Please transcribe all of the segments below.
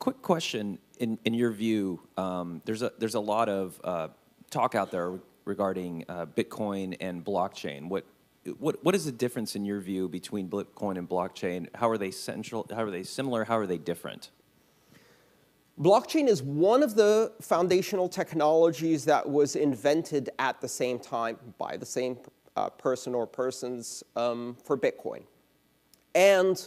quick question. In your view, there's a lot of talk out there regarding Bitcoin and blockchain. What is the difference in your view between Bitcoin and blockchain? How are they How are they similar? How are they different? Blockchain is one of the foundational technologies that was invented at the same time by the same person or persons for Bitcoin. And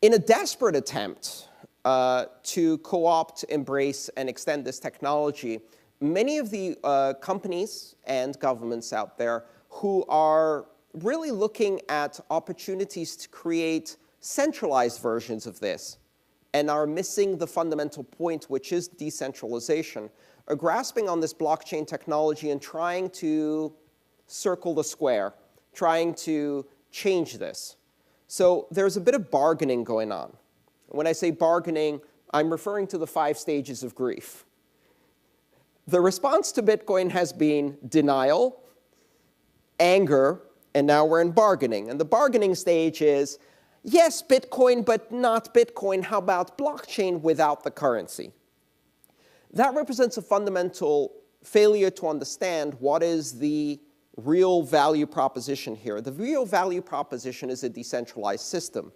in a desperate attempt to co-opt, embrace, and extend this technology, many of the companies and governments out there who are really looking at opportunities to create centralized versions of this and are missing the fundamental point, which is decentralization, are grasping on this blockchain technology and trying to circle the square, trying to change this. So there's a bit of bargaining going on. When I say bargaining, I'm referring to the 5 stages of grief. The response to Bitcoin has been denial, anger, and now we're in bargaining. And the bargaining stage is, yes, Bitcoin, but not Bitcoin. How about blockchain without the currency? That represents a fundamental failure to understand what is the real value proposition here. The real value proposition is a decentralized system.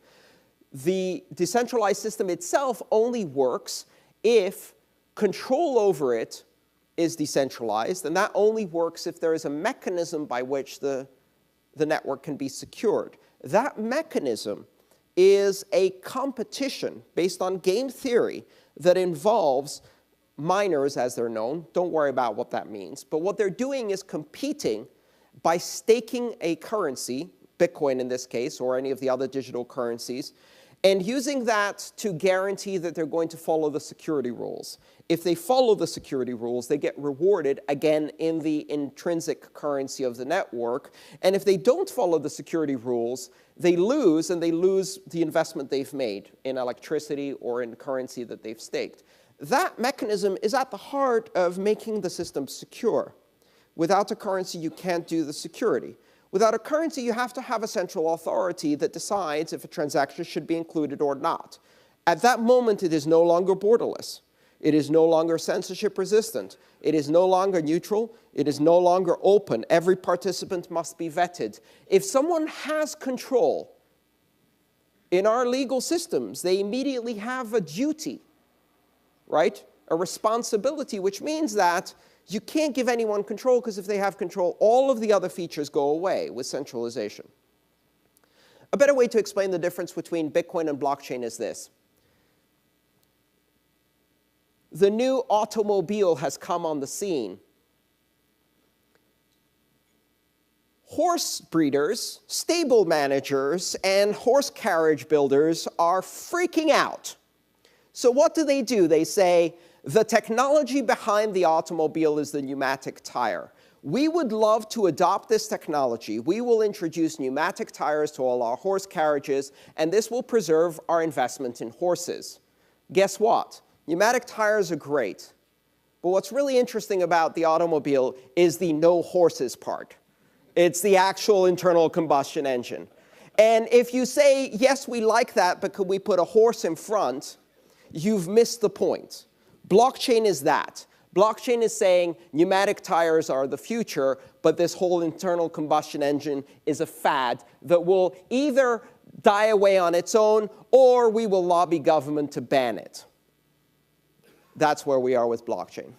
The decentralized system itself only works if control over it is decentralized, and that only works if there is a mechanism by which the network can be secured. That mechanism is a competition based on game theory that involves miners, as they're known. Don't worry about what that means. But what they're doing is competing by staking a currency, Bitcoin in this case, or any of the other digital currencies, and using that to guarantee that they're going to follow the security rules. If they follow the security rules, they get rewarded, again, in the intrinsic currency of the network. And if they don't follow the security rules, they lose, and they lose the investment they've made in electricity or in currency that they've staked. That mechanism is at the heart of making the system secure. Without a currency, you can't do the security. Without a currency, you have to have a central authority that decides if a transaction should be included or not. At that moment, it is no longer borderless. It is no longer censorship resistant. It is no longer neutral. It is no longer open. Every participant must be vetted. If someone has control in our legal systems, they immediately have a duty, right? A responsibility, which means that you can't give anyone control, because if they have control, all of the other features go away with centralization. A better way to explain the difference between Bitcoin and blockchain is this. The new automobile has come on the scene. Horse breeders, stable managers, and horse carriage builders are freaking out. So what do? They say, the technology behind the automobile is the pneumatic tire. We would love to adopt this technology. We will introduce pneumatic tires to all our horse carriages, and this will preserve our investment in horses. Guess what? Pneumatic tires are great. But what's really interesting about the automobile is the no horses part. It's the actual internal combustion engine. And if you say, yes, we like that, but could we put a horse in front, you've missed the point. Blockchain is that. Blockchain is saying pneumatic tires are the future, but this whole internal combustion engine is a fad that will either die away on its own, or we will lobby government to ban it. That's where we are with blockchain.